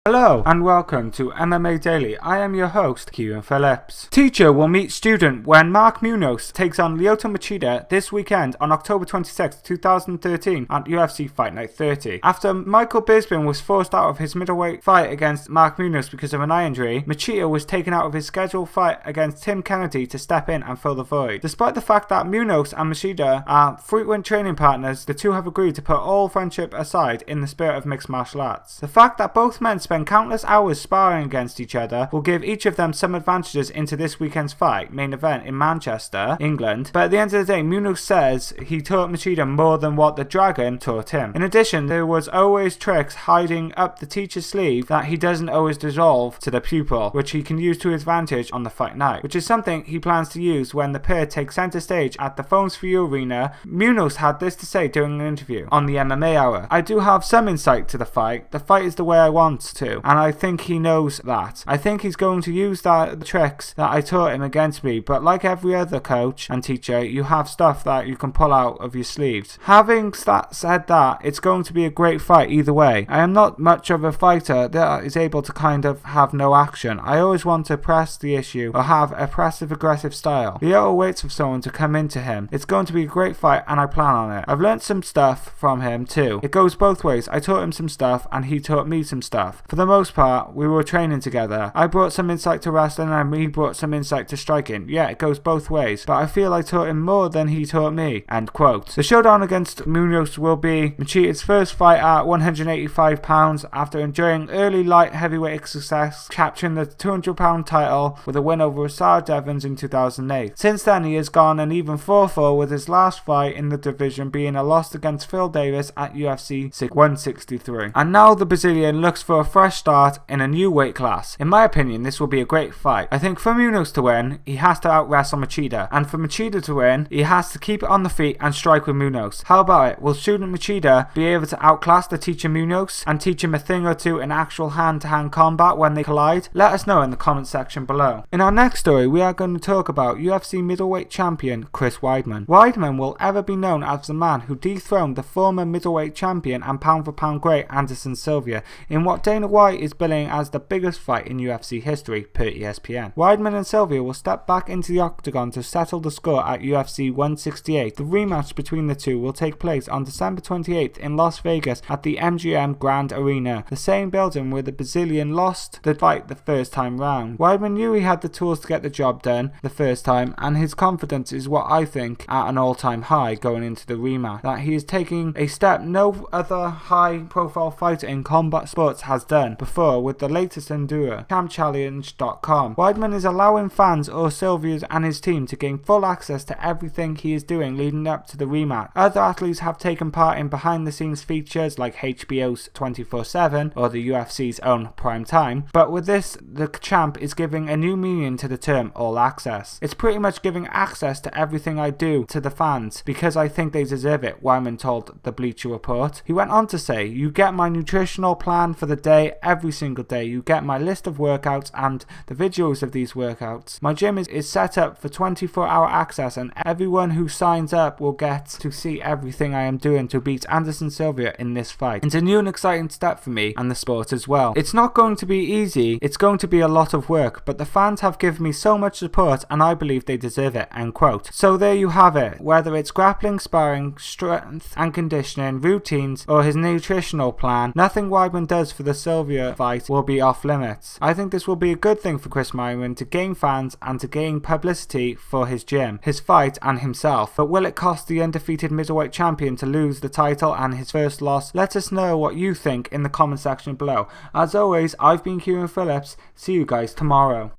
Hello and welcome to MMA Daily. I am your host, Kieran Phillips. Teacher will meet student when Mark Munoz takes on Lyoto Machida this weekend on October 26, 2013 at UFC Fight Night 30. After Michael Bisping was forced out of his middleweight fight against Mark Munoz because of an eye injury, Machida was taken out of his scheduled fight against Tim Kennedy to step in and fill the void. Despite the fact that Munoz and Machida are frequent training partners, the two have agreed to put all friendship aside in the spirit of mixed martial arts. The fact that both men spend countless hours sparring against each other will give each of them some advantages into this weekend's fight, main event in Manchester, England. But at the end of the day, Munoz says he taught Machida more than what the Dragon taught him. In addition, there was always tricks hiding up the teacher's sleeve that he doesn't always dissolve to the pupil, which he can use to his advantage on the fight night, which is something he plans to use when the pair take center stage at the Phones for You arena. Munoz had this to say during an interview on the MMA Hour. "I do have some insight to the fight. The fight is the way I want to, and I think he knows that. I think he's going to use the tricks that I taught him against me, but like every other coach and teacher, you have stuff that you can pull out of your sleeves." Having said that, it's going to be a great fight either way. I am not much of a fighter that is able to kind of have no action. I always want to press the issue or have a passive aggressive style. Lyoto waits for someone to come into him. It's going to be a great fight and I plan on it. I've learned some stuff from him too. It goes both ways. I taught him some stuff and he taught me some stuff. For the most part, we were training together. I brought some insight to wrestling and he brought some insight to striking. Yeah, it goes both ways, but I feel I taught him more than he taught me. End quote. The showdown against Munoz will be Machida's first fight at 185 pounds after enjoying early light heavyweight success, capturing the 200-pound title with a win over Rashad Evans in 2008. Since then, he has gone an even 4-4 with his last fight in the division being a loss against Phil Davis at UFC 163. And now the Brazilian looks for a fresh start in a new weight class. In my opinion, this will be a great fight. I think for Munoz to win, he has to out-wrestle Machida, and for Machida to win, he has to keep it on the feet and strike with Munoz. How about it? Will student Machida be able to outclass the teacher Munoz and teach him a thing or two in actual hand-to-hand combat when they collide? Let us know in the comment section below. In our next story, we are going to talk about UFC middleweight champion Chris Weidman. Weidman will ever be known as the man who dethroned the former middleweight champion and pound-for-pound great Anderson Silva in what Dana White is billing as the biggest fight in UFC history per ESPN. Weidman and Silva will step back into the octagon to settle the score at UFC 168. The rematch between the two will take place on December 28th in Las Vegas at the MGM Grand Arena, the same building where the Brazilian lost the fight the first time round. Weidman knew he had the tools to get the job done the first time, and his confidence is what I think at an all-time high going into the rematch, that he is taking a step no other high-profile fighter in combat sports has done before with the latest Enduro, ChampChallenge.com. Weidman is allowing fans or Silva and his team to gain full access to everything he is doing leading up to the rematch. Other athletes have taken part in behind-the-scenes features like HBO's 24/7 or the UFC's own Prime Time, but with this, the champ is giving a new meaning to the term all access. It's pretty much giving access to everything I do to the fans because I think they deserve it, Weidman told the Bleacher Report. He went on to say, "You get my nutritional plan for the day every single day. You get my list of workouts and the videos of these workouts. My gym is set up for 24-hour access and everyone who signs up will get to see everything I am doing to beat Anderson Silva in this fight. It's a new and exciting step for me and the sport as well. It's not going to be easy, it's going to be a lot of work, but the fans have given me so much support and I believe they deserve it." End quote. So there you have it. Whether it's grappling, sparring, strength and conditioning, routines or his nutritional plan, nothing Weidman does for the Silva fight will be off limits. I think this will be a good thing for Chris Weidman to gain fans and to gain publicity for his gym, his fight and himself. But will it cost the undefeated middleweight champion to lose the title and his first loss? Let us know what you think in the comment section below. As always, I've been Kieran Phillips. See you guys tomorrow.